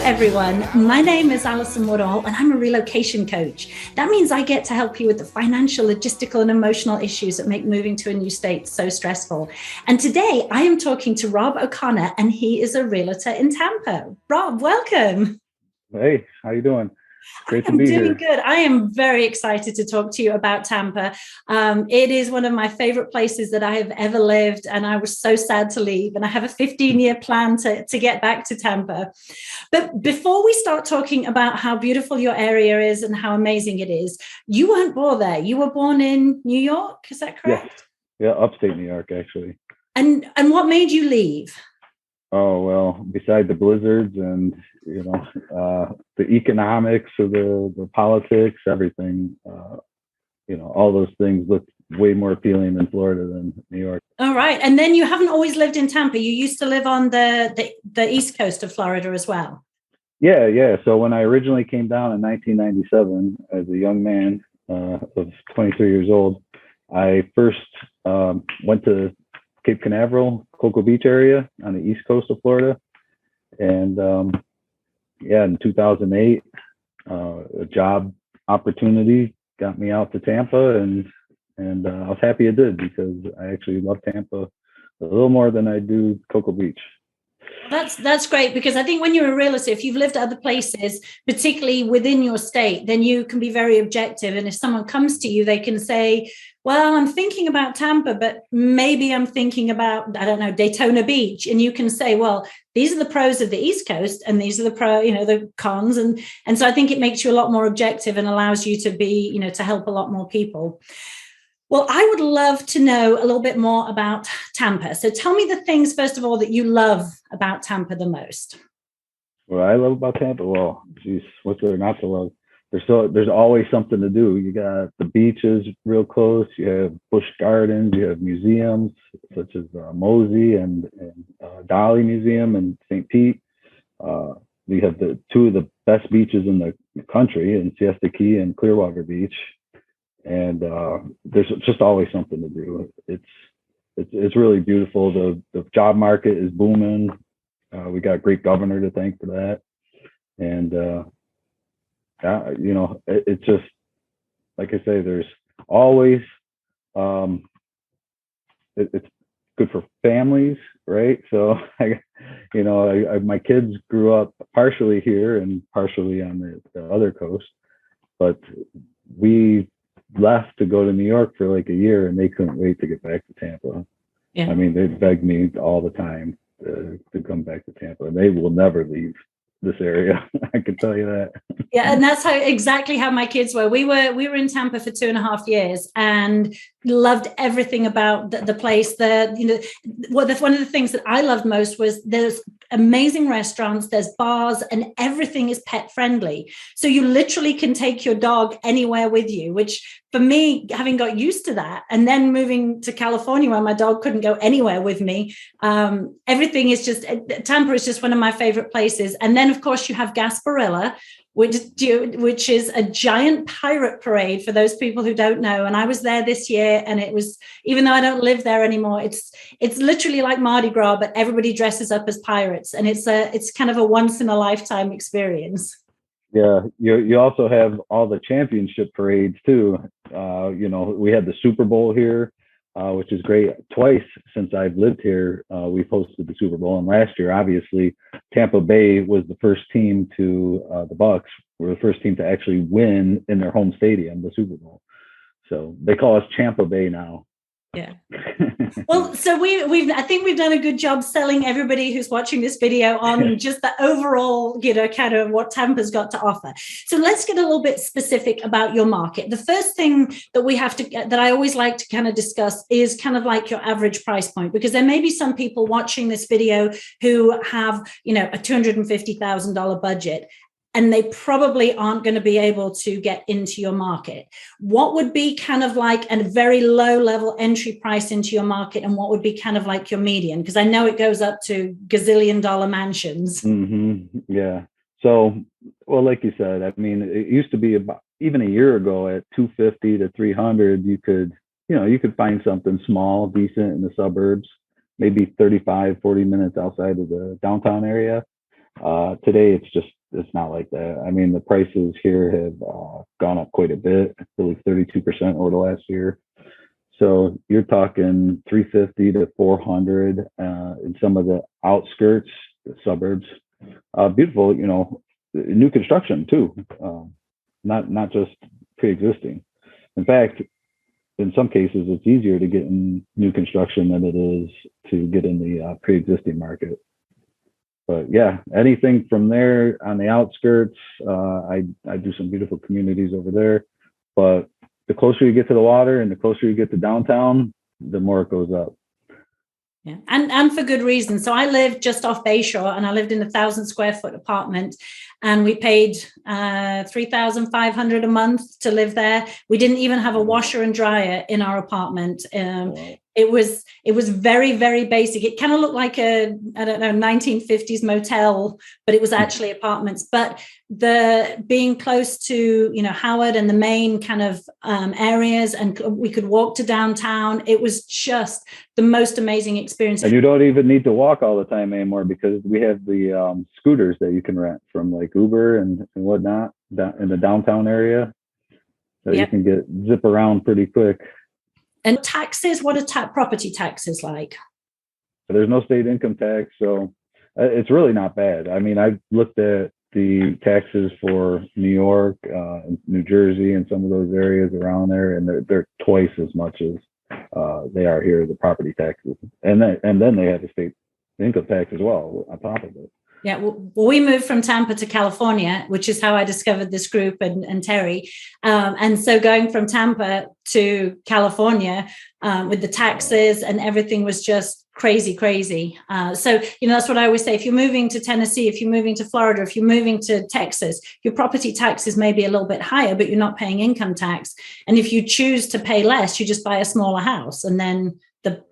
everyone. My name is Alison Woodall, and I'm a relocation coach. That means I get to help you with the financial, logistical, and emotional issues that make moving to a new state so stressful. And today I am talking to Rob O'Connor, and he is a realtor in Tampa. Rob, welcome. Hey, how you doing? Great to be here. I'm doing good. I am very excited to talk to you about Tampa. It is one of my favorite places that I have ever lived, and I was so sad to leave. And I have a 15-year plan to get back to Tampa. But before we start talking about how beautiful your area is and how amazing it is, you weren't born there. You were born in New York, is that correct? Yeah, upstate New York, actually. And what made you leave? Oh, well, beside the blizzards and, the economics of the politics, everything, all those things look way more appealing in Florida than New York. All right. And then you haven't always lived in Tampa. You used to live on the east coast of Florida as well. Yeah. So when I originally came down in 1997 as a young man of 23 years old, I first went to Cape Canaveral, Cocoa Beach area on the east coast of Florida. And in 2008, a job opportunity got me out to Tampa, and I was happy it did, because I actually love Tampa a little more than I do Cocoa Beach. That's great, because I think when you're a realtor, if you've lived other places, particularly within your state, then you can be very objective. And if someone comes to you, they can say, well, I'm thinking about Tampa, but maybe I'm thinking about, I don't know, Daytona Beach. And you can say, well, these are the pros of the East Coast, and these are the cons. And so I think it makes you a lot more objective and allows you to be, to help a lot more people. Well, I would love to know a little bit more about Tampa. So tell me the things, first of all, that you love about Tampa the most. What I love about Tampa, well, geez, what's there not to love? There's always something to do. You got the beaches real close. You have Busch Gardens. You have museums such as Mosey and Dolly Museum and St. Pete. We have the two of the best beaches in the country, in Siesta Key and Clearwater Beach. And there's just always something to do. It's really beautiful. The job market is booming. We got a great governor to thank for that. And it's just, like I say, there's always it's good for families, right? So my kids grew up partially here and partially on the other coast, but we left to go to New York for like a year, and they couldn't wait to get back to Tampa. Yeah. I mean, they begged me all the time to come back to Tampa, and they will never leave this area. I can tell you that. Yeah, and that's exactly how my kids were. We were in Tampa for 2.5 years and loved everything about the place. One of the things that I loved most was there's amazing restaurants, there's bars, and everything is pet friendly. So you literally can take your dog anywhere with you, which for me, having got used to that, and then moving to California where my dog couldn't go anywhere with me, everything is just, Tampa is just one of my favorite places. And then, of course, you have Gasparilla, which is a giant pirate parade for those people who don't know. And I was there this year, and it was, even though I don't live there anymore, it's literally like Mardi Gras, but everybody dresses up as pirates, and it's kind of a once in a lifetime experience. Yeah, you also have all the championship parades too. We had the Super Bowl here, which is great. Twice since I've lived here, we've hosted the Super Bowl. And last year, obviously, Tampa Bay was the first team the Bucks were the first team to actually win in their home stadium, the Super Bowl. So they call us Tampa Bay now. Yeah. Well, so I think we've done a good job selling everybody who's watching this video on just the overall, kind of what Tampa's got to offer. So let's get a little bit specific about your market. The first thing that I always like to kind of discuss is kind of like your average price point, because there may be some people watching this video who have, a $250,000 budget, and they probably aren't going to be able to get into your market. What would be kind of like a very low level entry price into your market, and what would be kind of like your median? Because I know it goes up to gazillion-dollar mansions. Mm-hmm. Yeah. So, well, like you said, I mean, it used to be about, even a year ago, at 250 to 300, you could find something small, decent in the suburbs, maybe 35, 40 minutes outside of the downtown area. Today, it's not like that. I mean, the prices here have gone up quite a bit, I believe 32% over the last year. So you're talking 350 to 400 in some of the outskirts, the suburbs. Beautiful, new construction too, not just pre-existing. In fact, in some cases, it's easier to get in new construction than it is to get in the pre-existing market. But yeah, anything from there on the outskirts, I do some beautiful communities over there. But the closer you get to the water and the closer you get to downtown, the more it goes up. Yeah, and for good reason. So I lived just off Bayshore, and I lived in a 1,000 square foot apartment, and we paid $3,500 a month to live there. We didn't even have a washer and dryer in our apartment. Wow. It was very, very basic. It kind of looked like a, I don't know, 1950s motel, but it was actually apartments. But the being close to, Howard and the main kind of areas, and we could walk to downtown. It was just the most amazing experience. And you don't even need to walk all the time anymore, because we have the scooters that you can rent from like Uber and whatnot in the downtown area. So You can zip around pretty quick. And taxes, what are property taxes like? There's no state income tax, so it's really not bad. I mean, I've looked at the taxes for New York, New Jersey, and some of those areas around there, and they're twice as much as they are here, the property taxes. And then they have the state income tax as well on top of it. Yeah, well, we moved from Tampa to California, which is how I discovered this group and Terry. And so going from Tampa to California with the taxes and everything was just crazy. So, that's what I always say. If you're moving to Tennessee, if you're moving to Florida, if you're moving to Texas, your property taxes may be a little bit higher, but you're not paying income tax. And if you choose to pay less, you just buy a smaller house. And then the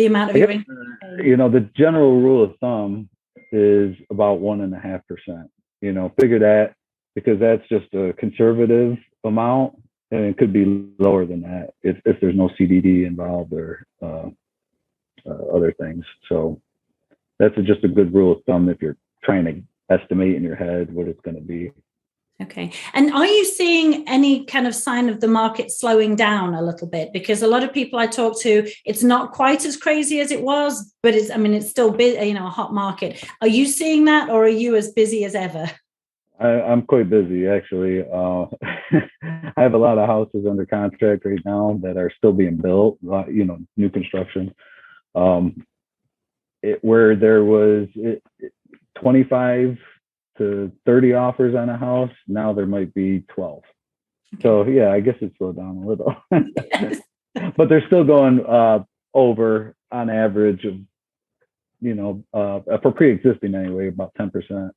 amount of your income. The general rule of thumb is about 1.5%. Figure that, because that's just a conservative amount, and it could be lower than that if there's no CDD involved or other things. So that's just a good rule of thumb if you're trying to estimate in your head what it's going to be. Okay. And are you seeing any kind of sign of the market slowing down a little bit? Because a lot of people I talk to, it's not quite as crazy as it was, but it's still a hot market. Are you seeing that, or are you as busy as ever? I'm quite busy, actually. I have a lot of houses under contract right now that are still being built, new construction. Where there was 25 to 30 offers on a house, now there might be 12. So yeah, I guess it slowed down a little. But they're still going over on average of, for pre-existing anyway, about 10%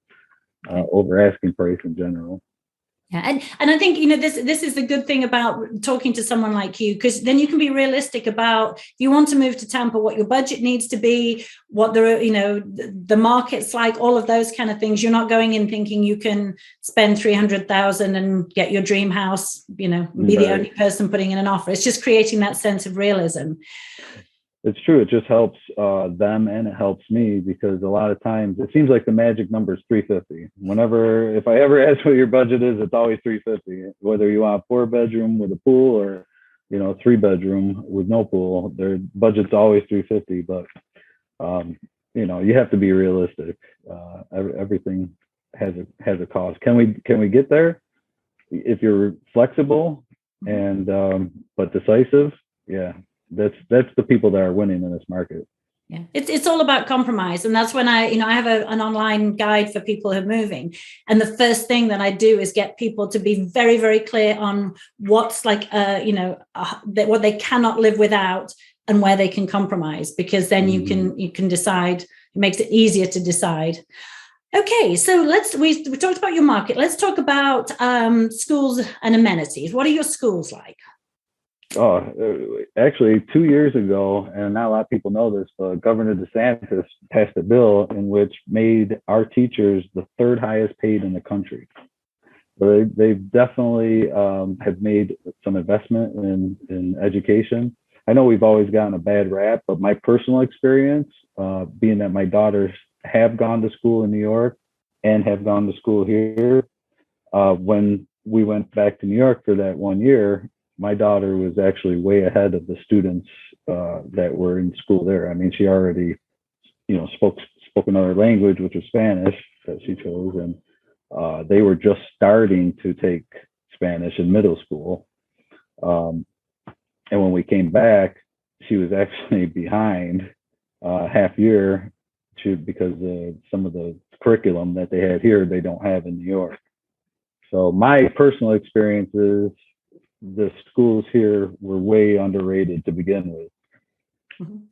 over asking price in general. Yeah, and I think this is the good thing about talking to someone like you, because then you can be realistic about, if you want to move to Tampa, what your budget needs to be, what the market's like, all of those kind of things. You're not going in thinking you can spend $300,000 and get your dream house, be the only person putting in an offer. It's just creating that sense of realism. It's true. It just helps them, and it helps me, because a lot of times it seems like the magic number is 350. If I ever ask what your budget is, it's always 350. Whether you want a 4-bedroom with a pool or, 3-bedroom with no pool, their budget's always 350. But you have to be realistic. Everything has a cost. Can we get there if you're flexible and but decisive? Yeah. That's the people that are winning in this market. Yeah, it's all about compromise, and that's when I have an online guide for people who are moving, and the first thing that I do is get people to be very, very clear on what's like what they cannot live without and where they can compromise, because then you can decide. It makes it easier to decide. Okay, so we talked about your market. Let's talk about schools and amenities. What are your schools like? Actually 2 years ago, and not a lot of people know this, but Governor DeSantis passed a bill in which made our teachers the third highest paid in the country. So they've definitely have made some investment in education. I know we've always gotten a bad rap, but my personal experience, being that my daughters have gone to school in New York, and have gone to school here. When we went back to New York for that 1 year, my daughter was actually way ahead of the students that were in school there. I mean, she already, spoke another language, which was Spanish that she chose, and they were just starting to take Spanish in middle school. And when we came back, she was actually behind half year because some of the curriculum that they had here, they don't have in New York. So my personal experience is the schools here were way underrated to begin with.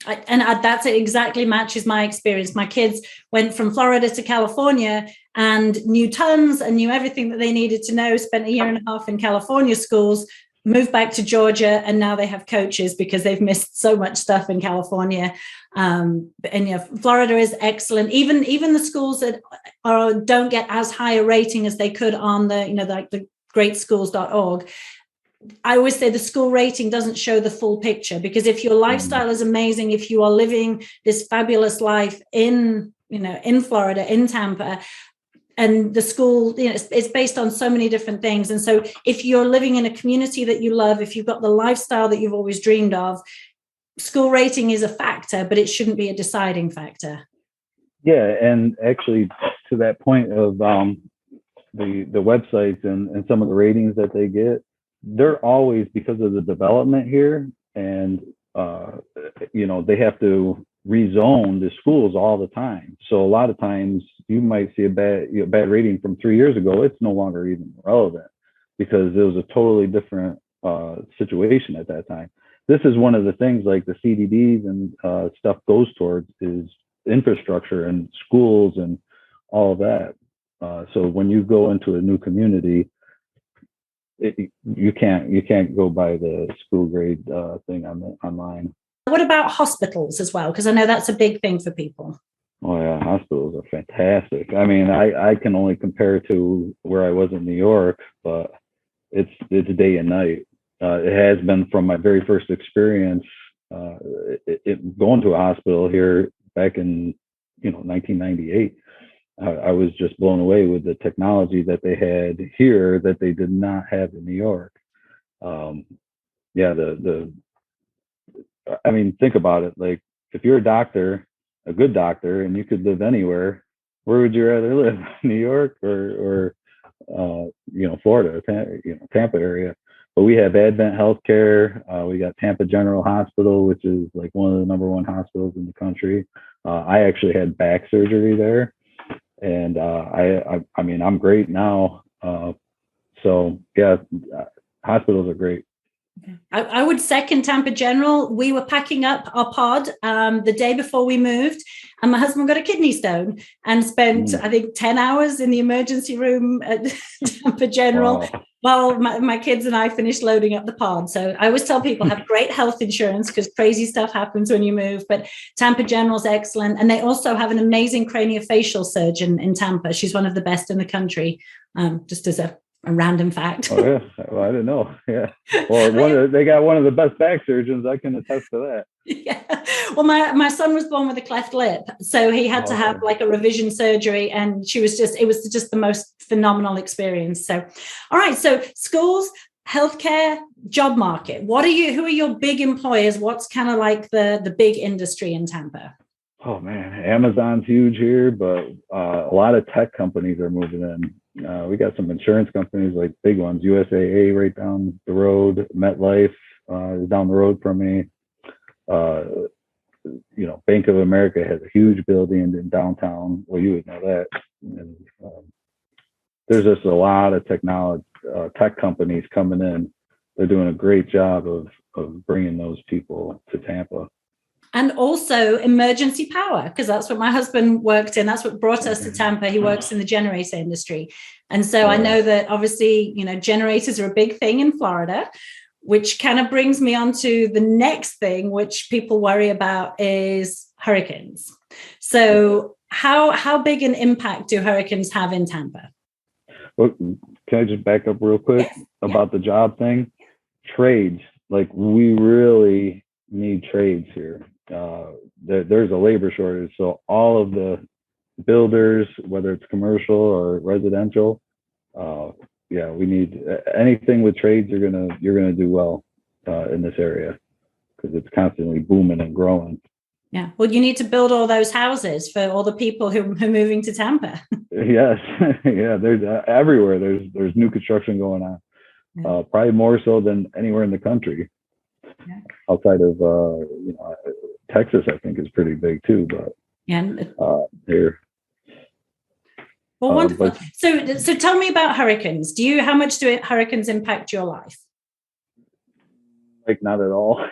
That's exactly matches my experience. My kids went from Florida to California and knew tons and knew everything that they needed to know, spent a year and a half in California schools, moved back to Georgia, and now they have coaches because they've missed so much stuff in California. Florida is excellent. Even the schools that don't get as high a rating as they could on the greatschools.org. I always say the school rating doesn't show the full picture, because if your lifestyle is amazing, if you are living this fabulous life in Florida, in Tampa, and the school, it's based on so many different things. And so if you're living in a community that you love, if you've got the lifestyle that you've always dreamed of, school rating is a factor, but it shouldn't be a deciding factor. Yeah. And actually, to that point of the websites and some of the ratings that they get, they're always, because of the development here, and they have to rezone the schools all the time. So a lot of times you might see a bad rating from 3 years ago. It's no longer even relevant because it was a totally different situation at that time. This is one of the things, like the CDDs and stuff goes towards, is infrastructure and schools and all of that. So when you go into a new community, you can't go by the school grade thing online. What about hospitals as well? Because I know that's a big thing for people. Oh yeah, hospitals are fantastic. I mean, I can only compare to where I was in New York, but it's day and night. It has been from my very first experience going to a hospital here back in 1998. I was just blown away with the technology that they had here that they did not have in New York. I mean, think about it. Like, if you're a doctor, a good doctor, and you could live anywhere, where would you rather live? New York or Florida, Tampa area? But we have Advent Healthcare. We got Tampa General Hospital, which is like one of the number one hospitals in the country. I actually had back surgery there. And I mean, I'm great now. So yeah, hospitals are great. I would second Tampa General. We were packing up our pod the day before we moved, and my husband got a kidney stone and spent, I think, 10 hours in the emergency room at Tampa General. Wow. While my kids and I finished loading up the pod. So I always tell people, have great health insurance, because crazy stuff happens when you move. But Tampa General's excellent. And they also have an amazing craniofacial surgeon in Tampa. She's one of the best in the country, just as a random fact. Oh, yeah. Well, I didn't know. Yeah. Well, they got one of the best back surgeons. I can attest to that. Yeah. Well, my son was born with a cleft lip, so he had to have like a revision surgery, and it was just the most phenomenal experience. So, all right. So schools, healthcare, job market. Who are your big employers? What's kind of like the big industry in Tampa? Oh man, Amazon's huge here, but a lot of tech companies are moving in. We got some insurance companies, like big ones, USAA right down the road, MetLife is down the road from me. Bank of America has a huge building in downtown. Well, you would know that. And, there's just a lot of tech companies coming in. They're doing a great job of bringing those people to Tampa. And also emergency power, because that's what my husband worked in. That's what brought us to Tampa. He works in the generator industry. And so I know that obviously, generators are a big thing in Florida, which kind of brings me on to the next thing, which people worry about, is hurricanes. So how big an impact do hurricanes have in Tampa? Well, can I just back up real quick about the job thing? Trades, like, we really need trades here. There's a labor shortage. So all of the builders, whether it's commercial or residential. Yeah, we need anything with trades. You're gonna do well in this area because it's constantly booming and growing. Yeah. Well, you need to build all those houses for all the people who are moving to Tampa. Yes. Yeah. There's everywhere. There's new construction going on. Yeah. Probably more so than anywhere in the country. Yeah. Outside of Texas, I think is pretty big too. But here. Well, wonderful. So tell me about hurricanes. How much do hurricanes impact your life? Like not at all.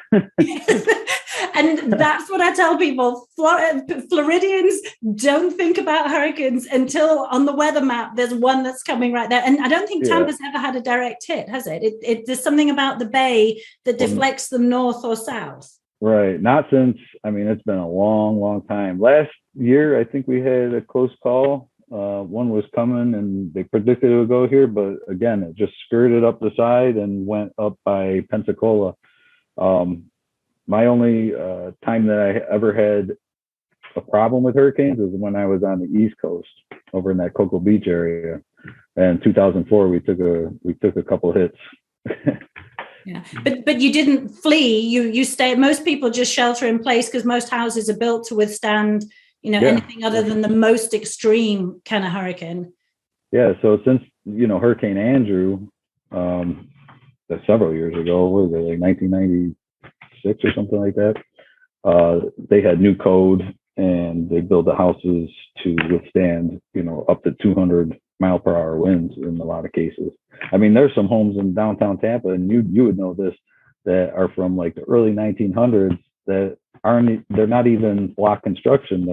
And that's what I tell people. Floridians don't think about hurricanes until on the weather map there's one that's coming right there. And I don't think Tampa's ever had a direct hit, has it? There's something about the bay that deflects them north or south. Right. Not since, it's been a long, long time. Last year, I think we had a close call. One was coming and they predicted it would go here, but again, it just skirted up the side and went up by Pensacola. My only time that I ever had a problem with hurricanes was when I was on the East Coast over in that Cocoa Beach area. And 2004, we took a couple of hits. Yeah, but you didn't flee. You stayed. Most people just shelter in place because most houses are built to withstand, anything other than the most extreme kind of hurricane. Yeah. So since Hurricane Andrew, several years ago, what was it, like 1996 or something like that? They had new code and they built the houses to withstand, up to 200-mile-per-hour winds in a lot of cases. There's some homes in downtown Tampa, and you would know this, that are from like the early 1900s that they're not even block construction.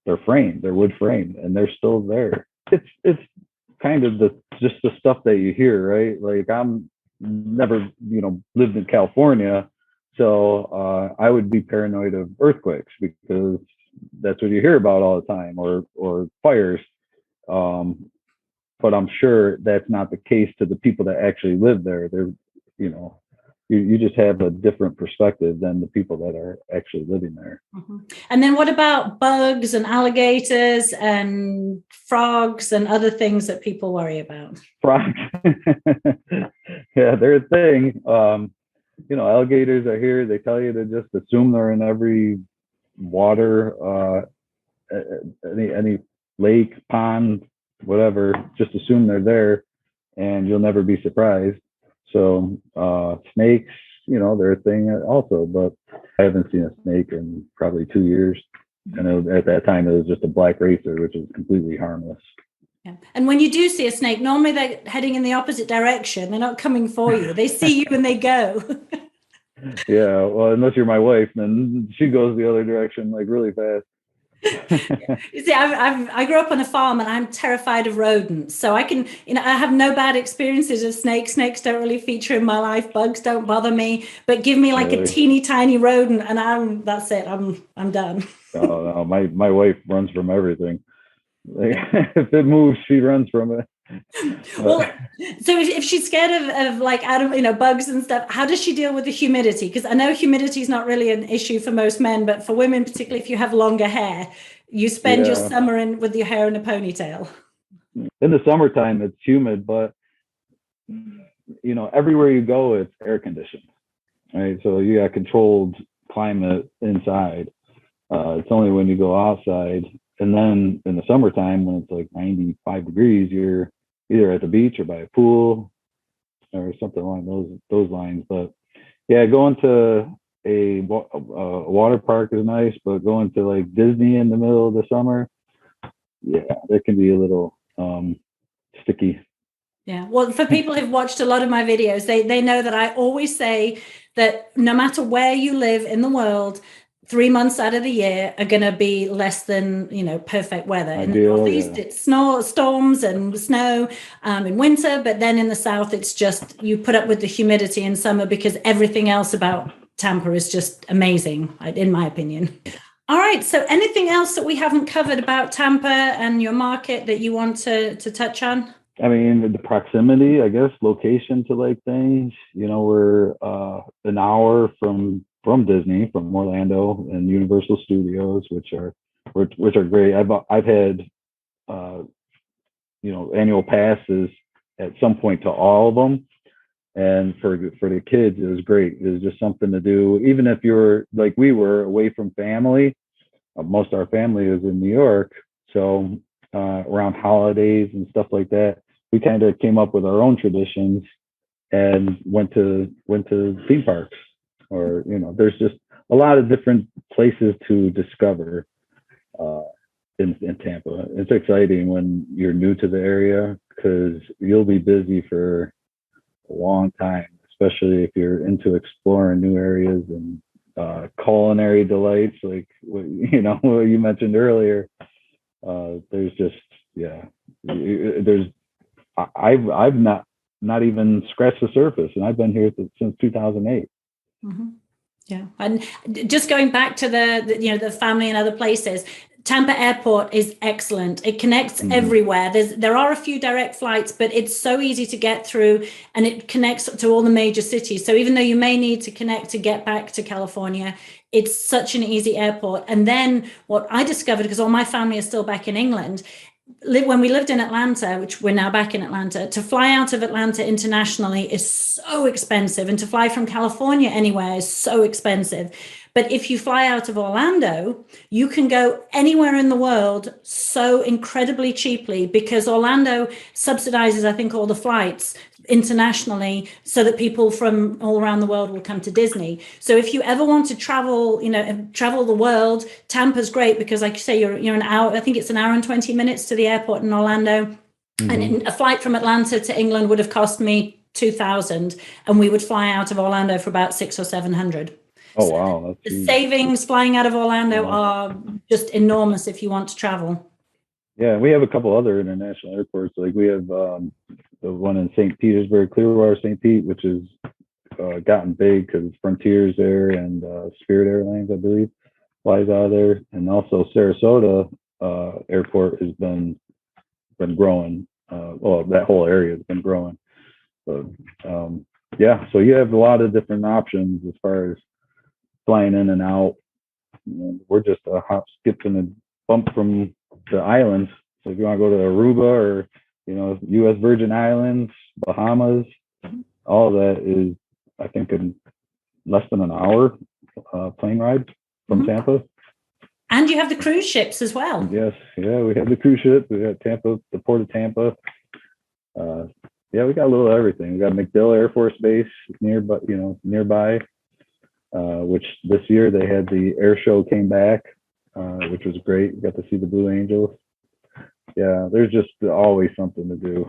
They're framed, they're wood framed, and they're still there. It's kind of just the stuff that you hear, right? Like I'm never, lived in California. So I would be paranoid of earthquakes because that's what you hear about all the time, or fires. But I'm sure that's not the case to the people that actually live there. They're, you just have a different perspective than the people that are actually living there. Mm-hmm. And then what about bugs and alligators and frogs and other things that people worry about? Frogs. Yeah, they're a thing. Alligators are here. They tell you to just assume they're in every water, any lake, pond, whatever. Just assume they're there, and you'll never be surprised. So snakes, they're a thing also, but I haven't seen a snake in probably 2 years. And at that time, it was just a black racer, which is completely harmless. Yeah. And when you do see a snake, normally they're heading in the opposite direction. They're not coming for you. They see you and they go. Yeah, well, unless you're my wife, then she goes the other direction like really fast. You see, I grew up on a farm and I'm terrified of rodents. So I can, I have no bad experiences of snakes. Snakes don't really feature in my life. Bugs don't bother me. But give me like a teeny tiny rodent and that's it. I'm done. Oh, no, my wife runs from everything. If it moves, she runs from it. Well, so if she's scared of like bugs and stuff, how does she deal with the humidity? Because I know humidity is not really an issue for most men, but for women, particularly if you have longer hair, you spend your summer with your hair in a ponytail. In the summertime, it's humid, but everywhere you go, it's air conditioned, right? So you got controlled climate inside. It's only when you go outside. And then in the summertime, when it's like 95 degrees, you're either at the beach or by a pool or something along those lines. But yeah, going to a water park is nice, but going to like Disney in the middle of the summer, yeah, that can be a little sticky. Yeah. Well, for people who've watched a lot of my videos, they know that I always say that no matter where you live in the world, 3 months out of the year are going to be less than, perfect weather. In the Northeast, it's storms and snow in winter. But then in the South, it's just you put up with the humidity in summer because everything else about Tampa is just amazing, in my opinion. All right. So anything else that we haven't covered about Tampa and your market that you want to touch on? The proximity, I guess, location to like things. We're an hour from Disney, from Orlando and Universal Studios, which are which are great. I've had annual passes at some point to all of them. And for the kids, it was great. It was just something to do, even if you're like we were away from family. Most of our family is in New York, so around holidays and stuff like that, we kind of came up with our own traditions and went to theme parks, or there's just a lot of different places to discover in Tampa. It's exciting when you're new to the area because you'll be busy for a long time, especially if you're into exploring new areas and culinary delights, like what you mentioned earlier. There's just I've not even scratched the surface, and I've been here since 2008. Mm-hmm. Yeah, and just going back to the family and other places. Tampa Airport is excellent. It connects everywhere. There are a few direct flights, but it's so easy to get through, and it connects to all the major cities. So even though you may need to connect to get back to California, it's such an easy airport. And then what I discovered, because all my family is still back in England, when we lived in Atlanta, which we're now back in Atlanta, to fly out of Atlanta internationally is so expensive, and to fly from California anywhere is so expensive. But if you fly out of Orlando, you can go anywhere in the world so incredibly cheaply, because Orlando subsidizes, I think, all the flights internationally so that people from all around the world will come to Disney. So if you ever want to travel the world, Tampa's great because, like you say, you're an hour. I think it's an hour and 20 minutes to the airport in Orlando. Mm-hmm. And a flight from Atlanta to England would have cost me $2,000, and we would fly out of Orlando for about $600 or $700. Oh, wow. The savings flying out of Orlando are just enormous if you want to travel. Yeah, we have a couple other international airports. Like we have the one in St. Petersburg, Clearwater, St. Pete, which has gotten big because Frontier's there, and Spirit Airlines, I believe, flies out of there. And also Sarasota Airport has been growing. That whole area has been growing. But so you have a lot of different options as far as flying in and out. We're just a hop, skip, and a bump from the islands. So if you want to go to Aruba or U.S. Virgin Islands, Bahamas, all of that is, I think, in less than an hour plane ride from Tampa. And you have the cruise ships as well. Yes, yeah, we have the cruise ship. We got Tampa, the Port of Tampa. We got a little of everything. We got MacDill Air Force Base nearby. Which this year they had the air show came back, which was great. We got to see the Blue Angels. Yeah, there's just always something to do.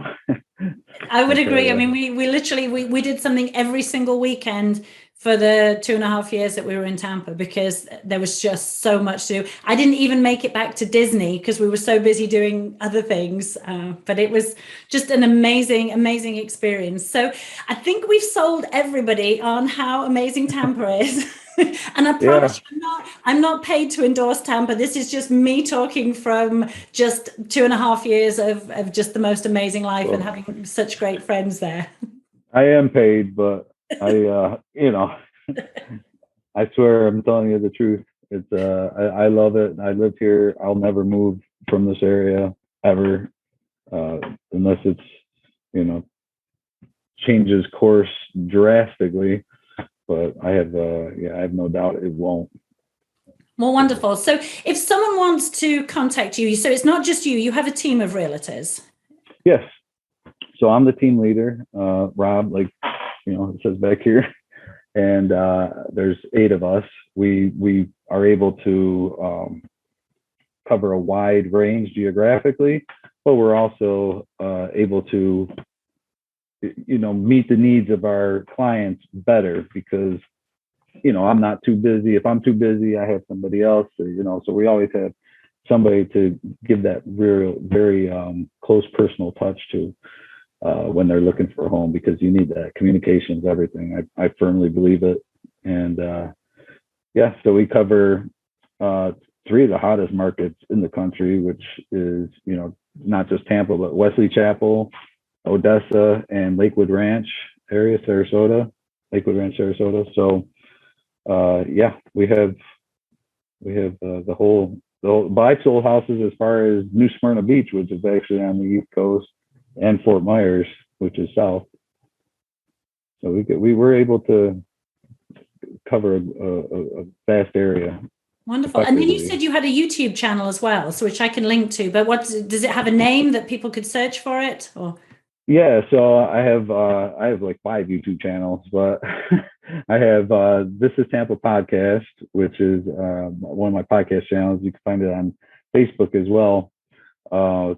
I would agree. I mean, we literally did something every single weekend for the 2.5 years that we were in Tampa, because there was just so much to do. I didn't even make it back to Disney because we were so busy doing other things. But it was just an amazing, amazing experience. So I think we've sold everybody on how amazing Tampa is. And I promise you, I'm not paid to endorse Tampa. This is just me talking from just 2.5 years of just the most amazing life and having such great friends there. I am paid, but I swear I'm telling you the truth. It's I love it. I live here. I'll never move from this area ever, unless it's changes course drastically. But I have no doubt it won't. Well, wonderful. So if someone wants to contact you, so it's not just you have a team of realtors. Yes. So I'm the team leader, Rob, like, it says back here. And there's 8 of us. We are able to cover a wide range geographically, but we're also able to meet the needs of our clients better, because I'm not too busy. If I'm too busy, I have somebody else, so we always have somebody to give that very close personal touch to when they're looking for a home, because you need that. Communication is everything. I firmly believe it. And so we cover 3 of the hottest markets in the country, which is not just Tampa, but Wesley Chapel, Odessa, and Lakewood Ranch area, Sarasota. So we have the whole but I've sold houses as far as New Smyrna Beach, which is actually on the East Coast, and Fort Myers, which is south. So we were able to cover a vast area. Wonderful. And then you said you had a YouTube channel as well, so which I can link to. But does it have a name that people could search for it? Or yeah, so I have like 5 YouTube channels, but I have This is Tampa Podcast, which is one of my podcast channels. You can find it on Facebook as well.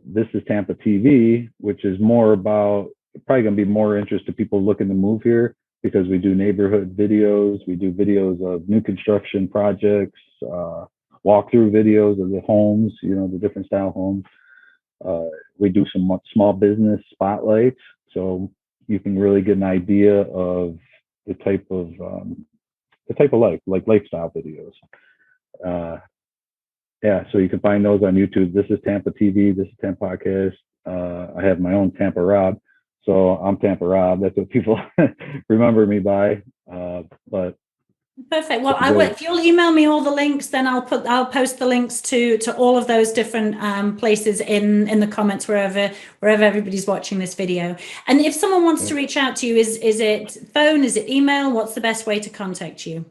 This is Tampa TV, which is more about, probably going to be more interest to people looking to move here, because we do neighborhood videos, we do videos of new construction projects, walkthrough videos of the homes, the different style homes. We do some small business spotlights, so you can really get an idea of the type of life, like lifestyle videos. Yeah, so you can find those on YouTube. This is Tampa TV, This is Tampa Podcast. I have my own Tampa Rob. So I'm Tampa Rob. That's what people remember me by. But perfect. Well, if you'll email me all the links, then I'll post the links to all of those different places in the comments wherever everybody's watching this video. And if someone wants to reach out to you, is it phone? Is it email? What's the best way to contact you?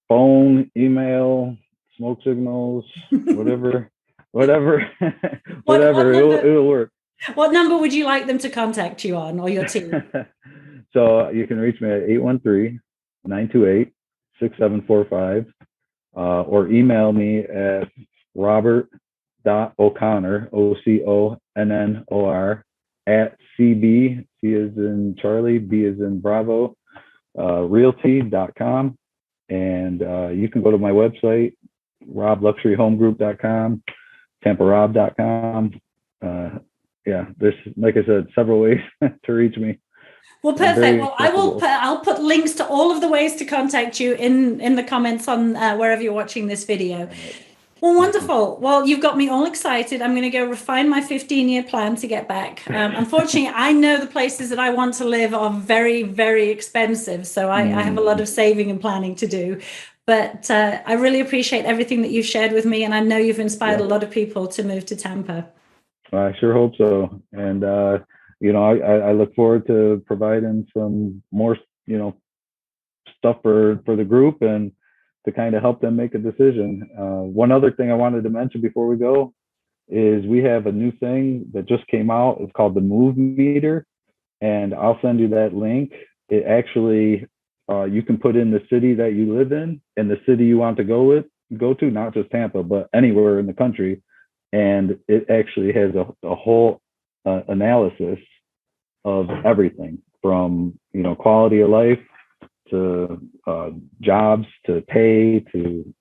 Phone, email, smoke signals, whatever, it'll work. What number would you like them to contact you on, or your team? So you can reach me at 813-928-6745, or email me at robert.o'connor, OCONNOR, at CB, C as in Charlie, B as in Bravo, realty.com. And you can go to my website, robbluxuryhomegroup.com, tamparob.com. Yeah, there's, like I said, several ways to reach me. Well, perfect. Well, I'll put links to all of the ways to contact you in the comments on wherever you're watching this video. Well, wonderful. Well, you've got me all excited. I'm going to go refine my 15-year plan to get back. Unfortunately, I know the places that I want to live are very, very expensive. So I have a lot of saving and planning to do. But I really appreciate everything that you've shared with me. And I know you've inspired a lot of people to move to Tampa. I sure hope so. And, I look forward to providing some more, stuff for the group and to kind of help them make a decision. One other thing I wanted to mention before we go is we have a new thing that just came out. It's called the Move Meter, and I'll send you that link. It actually, you can put in the city that you live in and the city you want to go to, not just Tampa, but anywhere in the country. And it actually has a whole analysis of everything from, quality of life to jobs, to pay, to,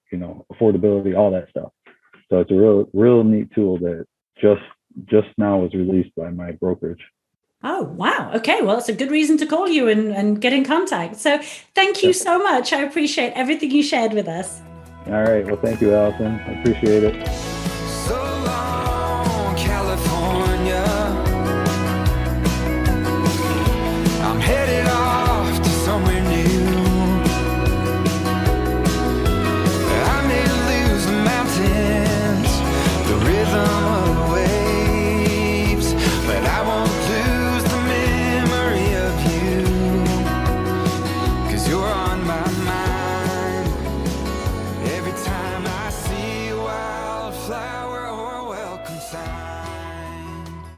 affordability, all that stuff. So it's a real neat tool that just now was released by my brokerage. Oh, wow. Okay. Well, it's a good reason to call you and get in contact. So thank you so much. I appreciate everything you shared with us. All right. Well, thank you, Allison. I appreciate it.